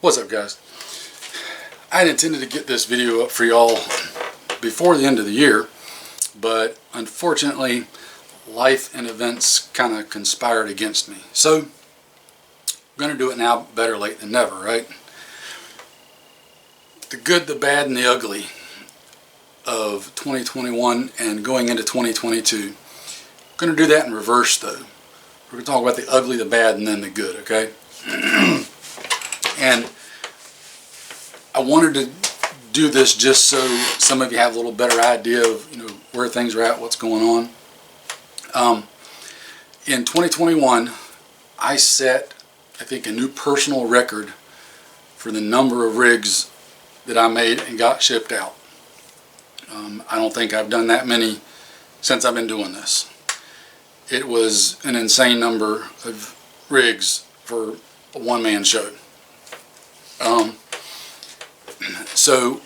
What's up, guys? I had intended to get this video up for y'all before the end of the year, but unfortunately life and events kind of conspired against me. So I'm going to do it now, better late than never, right? The good, the bad, and the ugly of 2021 and going into 2022. I'm going to do that in reverse though. We're going to talk about the ugly, the bad, and then the good, okay? And I wanted to do this just so some of you have a little better idea of, where things are at, what's going on. In 2021, I set, I think, a new personal record for the number of rigs that I made and got shipped out. I don't think I've done that many since I've been doing this. It was an insane number of rigs for a one-man show. So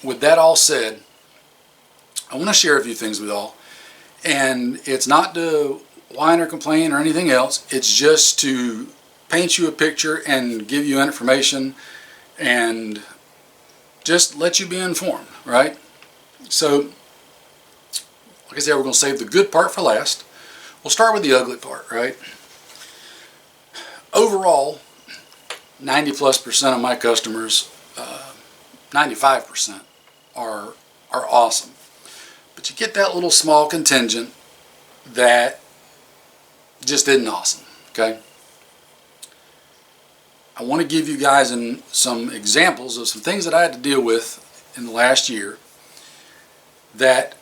with that all said, I want to share a few things with y'all, and it's not to whine or complain or anything else. It's just to paint you a picture and give you information and just let you be informed, right? So like I said, we're going to save the good part for last. We'll start with the ugly part, right? Overall, 90+% of my customers, 95% are awesome. But you get that little small contingent that just isn't awesome, okay? I want to give you guys some examples of some things that I had to deal with in the last year that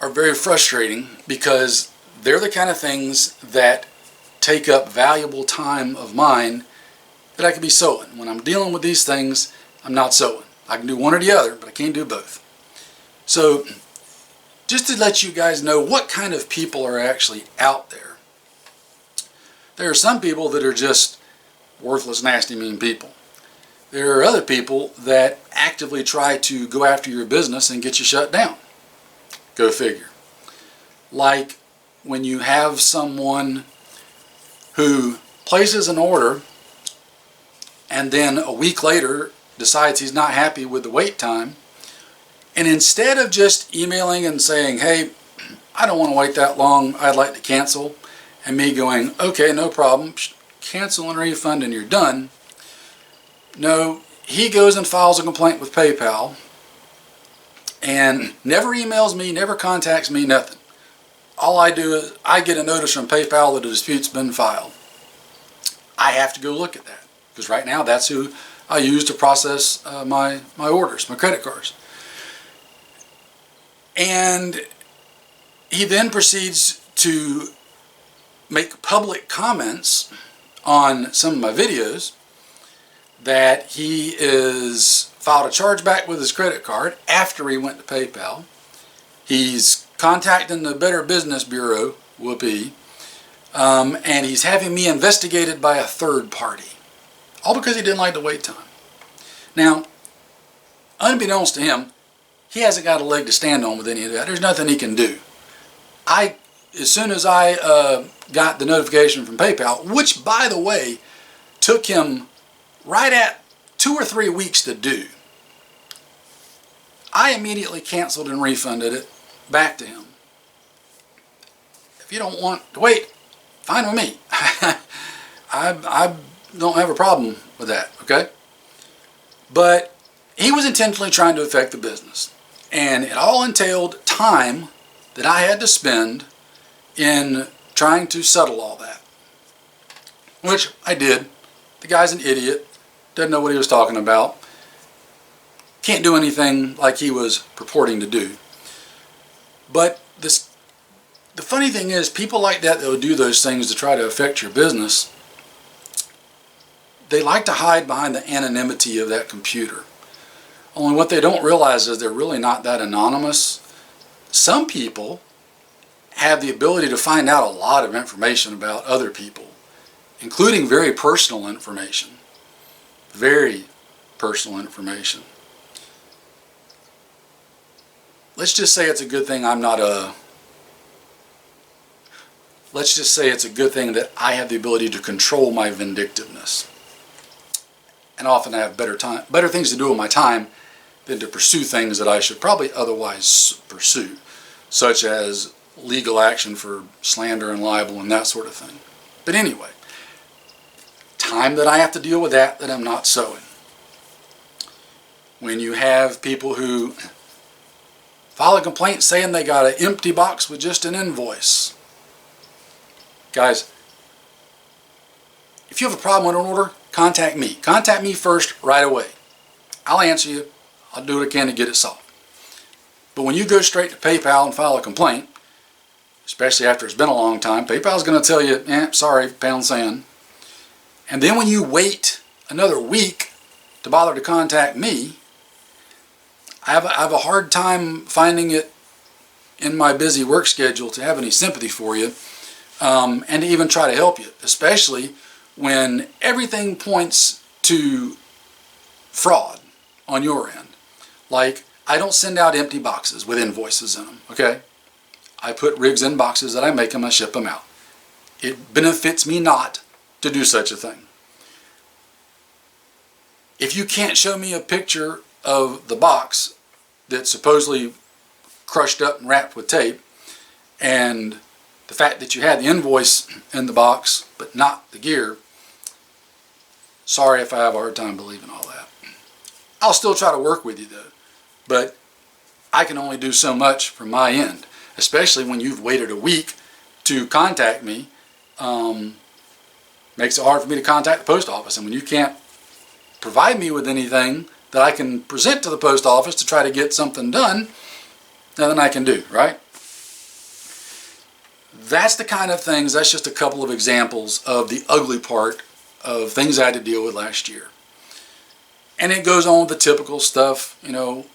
are very frustrating, because they're the kind of things that take up valuable time of mine that I could be sewing. When I'm dealing with these things, I'm not sewing. I can do one or the other, but I can't do both. So just to let you guys know what kind of people are actually out there. There are some people that are just worthless, nasty, mean people. There are other people that actively try to go after your business and get you shut down. Go figure. Like when you have someone who places an order and then a week later decides he's not happy with the wait time, and instead of just emailing and saying, hey, I don't want to wait that long, I'd like to cancel, and me going, okay, no problem, cancel and refund and you're done. No, he goes and files a complaint with PayPal and never emails me, never contacts me, nothing. All I do is I get a notice from PayPal that a dispute's been filed. I have to go look at that, because right now that's who I use to process my orders, my credit cards. And he then proceeds to make public comments on some of my videos that he is filed a chargeback with his credit card after he went to PayPal. He's contacting the Better Business Bureau, whoopee, and he's having me investigated by a third party. All because he didn't like the wait time. Now, unbeknownst to him, he hasn't got a leg to stand on with any of that. There's nothing he can do. As soon as I got the notification from PayPal, which by the way, took him right at 2 or 3 weeks to do, I immediately canceled and refunded it back to him. If you don't want to wait, fine with me. I don't have a problem with that, okay? But he was intentionally trying to affect the business, and it all entailed time that I had to spend in trying to settle all that, which I did. The guy's an idiot, doesn't know what he was talking about, can't do anything like he was purporting to do. But the funny thing is, people like that will do those things to try to affect your business. They like to hide behind the anonymity of that computer. Only what they don't realize is they're really not that anonymous. Some people have the ability to find out a lot of information about other people, including very personal information. Very personal information. Let's just say it's a good thing I'm not a... Let's just say it's a good thing that I have the ability to control my vindictiveness. and often I have better things to do with my time than to pursue things that I should probably otherwise pursue, such as legal action for slander and libel and that sort of thing. But anyway, time that I have to deal with that I'm not sowing. When you have people who file a complaint saying they got an empty box with just an invoice. Guys, if you have a problem with an order, contact me. Contact me first right away. I'll answer you. I'll do what I can to get it solved. But when you go straight to PayPal and file a complaint, especially after it's been a long time, PayPal's going to tell you, sorry, pound sand. And then when you wait another week to bother to contact me, I have a hard time finding it in my busy work schedule to have any sympathy for you and to even try to help you, especially when everything points to fraud on your end. Like, I don't send out empty boxes with invoices in them, okay? I put rigs in boxes that I make them, I ship them out. It benefits me not to do such a thing. If you can't show me a picture of the box that's supposedly crushed up and wrapped with tape, and the fact that you had the invoice in the box but not the gear, sorry if I have a hard time believing all that. I'll still try to work with you though, but I can only do so much from my end, especially when you've waited a week to contact me. Makes it hard for me to contact the post office, and when you can't provide me with anything that I can present to the post office to try to get something done, nothing I can do, right? That's the kind of things, that's just a couple of examples of the ugly part of things I had to deal with last year. And it goes on with the typical stuff, you know,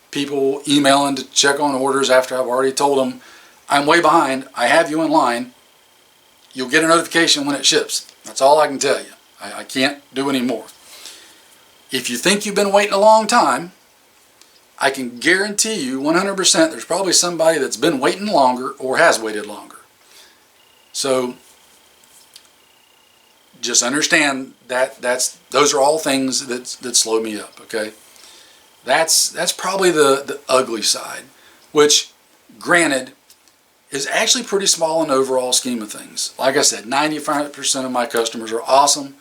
people emailing to check on orders after I've already told them, I'm way behind, I have you in line, you'll get a notification when it ships. That's all I can tell you. I can't do any more. If you think you've been waiting a long time, I can guarantee you 100% there's probably somebody that's been waiting longer or has waited longer. So just understand that those are all things that slow me up, okay? That's probably the ugly side, which, granted, is actually pretty small in the overall scheme of things. Like I said, 95% of my customers are awesome.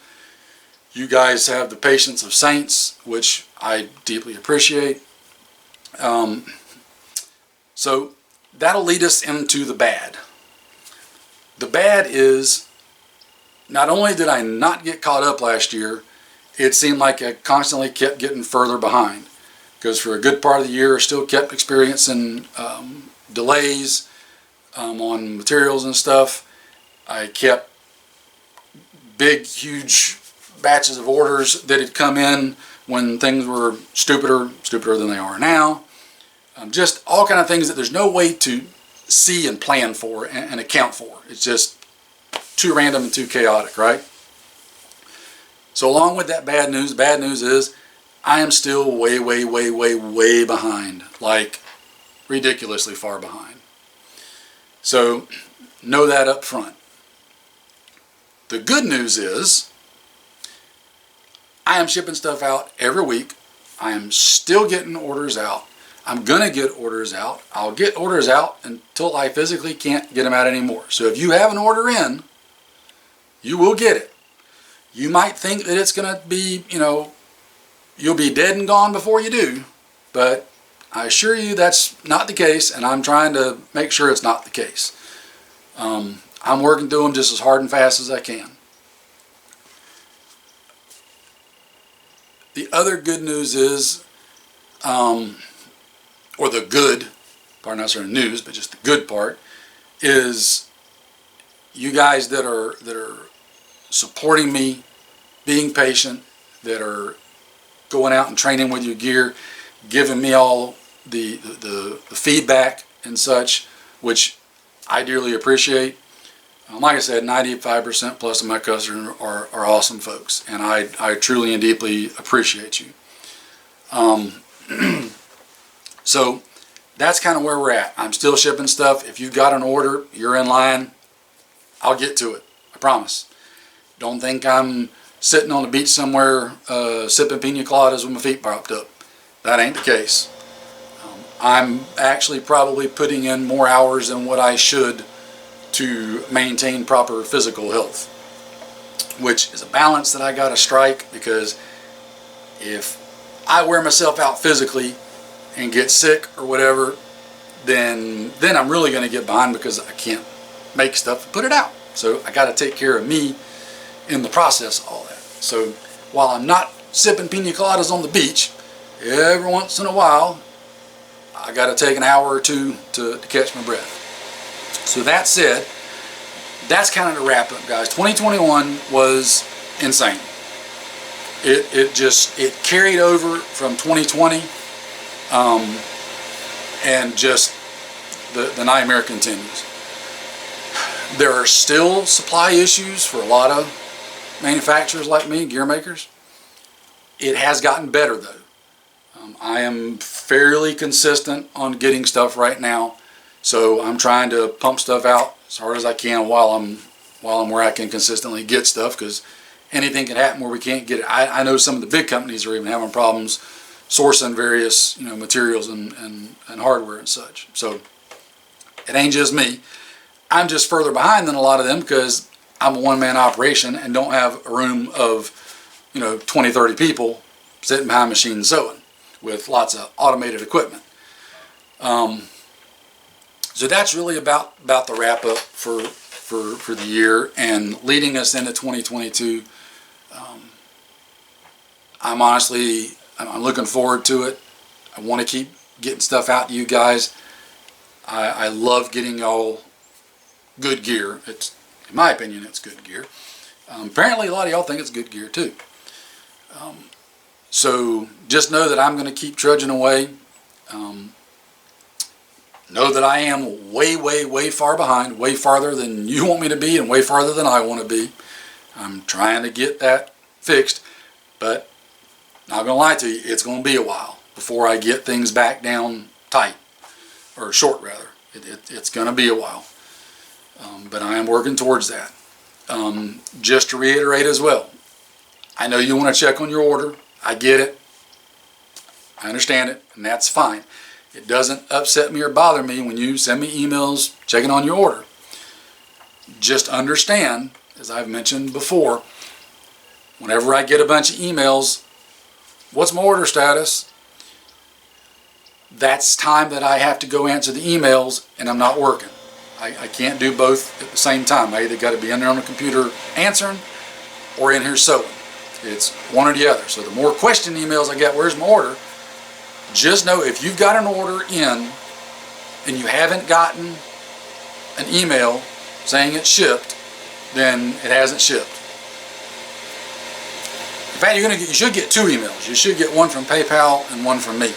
You guys have the patience of saints, which I deeply appreciate. So that'll lead us into the bad. The bad is, not only did I not get caught up last year, it seemed like I constantly kept getting further behind. Because for a good part of the year, I still kept experiencing delays on materials and stuff. I kept big, huge batches of orders that had come in when things were stupider than they are now. Just all kind of things that there's no way to see and plan for and account for. It's just too random and too chaotic, right? So along with that bad news is I am still way behind, like ridiculously far behind. So know that up front. The good news is I am shipping stuff out every week. I am still getting orders out. I'm going to get orders out. I'll get orders out until I physically can't get them out anymore. So if you have an order in, you will get it. You might think that it's going to be, you'll be dead and gone before you do, but I assure you that's not the case, and I'm trying to make sure it's not the case. I'm working through them just as hard and fast as I can. The other good news is, or the good part, not sort of news, but just the good part, is you guys that are supporting me, being patient, that are going out and training with your gear, giving me all the feedback and such, which I dearly appreciate. Like I said, 95% plus of my customers are awesome folks, and I truly and deeply appreciate you. So that's kind of where we're at. I'm still shipping stuff. If you've got an order, you're in line, I'll get to it. I promise. Don't think I'm sitting on the beach somewhere sipping pina coladas with my feet propped up. That ain't the case. I'm actually probably putting in more hours than what I should to maintain proper physical health, which is a balance that I got to strike, because if I wear myself out physically and get sick or whatever, then I'm really going to get behind, because I can't make stuff and put it out. So I got to take care of me in the process of all that. So while I'm not sipping pina coladas on the beach, every once in a while I got to take an hour or two to catch my breath. So that said, that's kind of the wrap up, guys. 2021 was insane. It carried over from 2020, and just the nightmare continues. There are still supply issues for a lot of manufacturers like me, gear makers. It has gotten better though. I am fairly consistent on getting stuff right now, so I'm trying to pump stuff out as hard as I can while I'm where I can consistently get stuff, because anything can happen where we can't get it. I know some of the big companies are even having problems sourcing various materials and hardware and such. So it ain't just me. I'm just further behind than a lot of them, because I'm a one-man operation and don't have a room of 20, 30 people sitting behind machines sewing with lots of automated equipment. So that's really about the wrap up for the year and leading us into 2022. I'm looking forward to it. I want to keep getting stuff out to you guys. I love getting y'all good gear. It's, in my opinion, it's good gear. Apparently a lot of y'all think it's good gear too. So just know that I'm going to keep trudging away. Know that I am way, way, way far behind, way farther than you want me to be and way farther than I want to be. I'm trying to get that fixed, but not going to lie to you, it's going to be a while before I get things back down tight, or short rather. It's going to be a while, but I am working towards that. Just to reiterate as well, I know you want to check on your order. I get it. I understand it, and that's fine. It doesn't upset me or bother me when you send me emails checking on your order. Just understand, as I've mentioned before, whenever I get a bunch of emails, what's my order status? That's time that I have to go answer the emails, and I'm not working. I can't do both at the same time. I either got to be in there on the computer answering or in here sewing. It's one or the other. So the more question emails I get, where's my order? Just know if you've got an order in and you haven't gotten an email saying it's shipped, then it hasn't shipped. In fact, you should get two emails. You should get one from PayPal and one from me.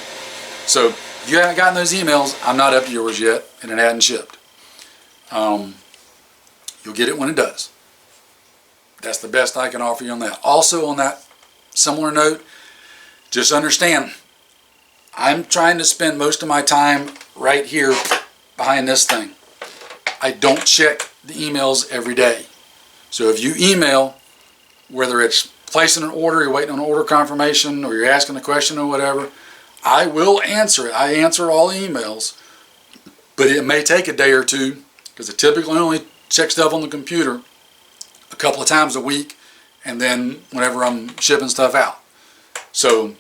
So if you haven't gotten those emails, I'm not up to yours yet, and it hadn't shipped. You'll get it when it does. That's the best I can offer you on that. Also, on that similar note, just understand, I'm trying to spend most of my time right here behind this thing. I don't check the emails every day. So if you email, whether it's placing an order, you're waiting on order confirmation, or you're asking a question or whatever, I will answer it. I answer all emails, but it may take a day or two, because I typically only check stuff on the computer a couple of times a week, and then whenever I'm shipping stuff out. So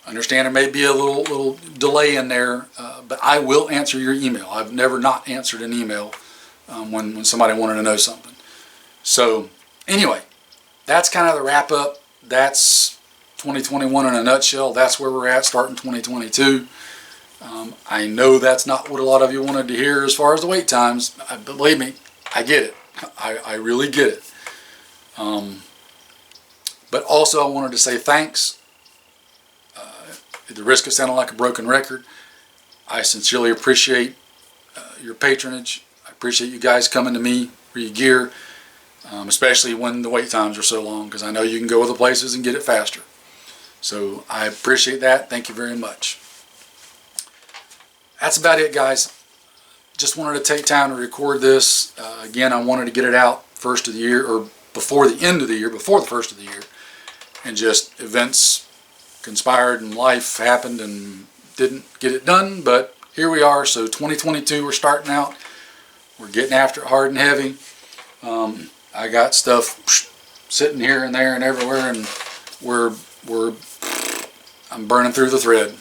understand there may be a little delay in there, but I will answer your email. I've never not answered an email when somebody wanted to know something. So anyway, that's kind of the wrap up. That's 2021 in a nutshell. That's where we're at starting 2022. I know that's not what a lot of you wanted to hear as far as the wait times. Believe me, I get it. I really get it. But also I wanted to say thanks. At the risk of sounding like a broken record, I sincerely appreciate your patronage. I appreciate you guys coming to me for your gear, especially when the wait times are so long, because I know you can go other places and get it faster. So I appreciate that. Thank you very much. That's about it, guys. Just wanted to take time to record this. Again, I wanted to get it out first of the year, or before the end of the year, before the first of the year, and just events conspired and life happened and didn't get it done. But here we are. So 2022, we're starting out. We're getting after it hard and heavy. I got stuff sitting here and there and everywhere, and I'm burning through the thread.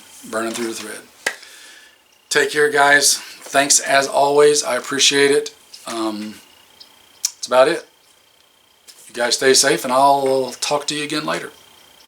Take care, guys. Thanks as always. I appreciate it. That's about it. You guys stay safe, and I'll talk to you again later.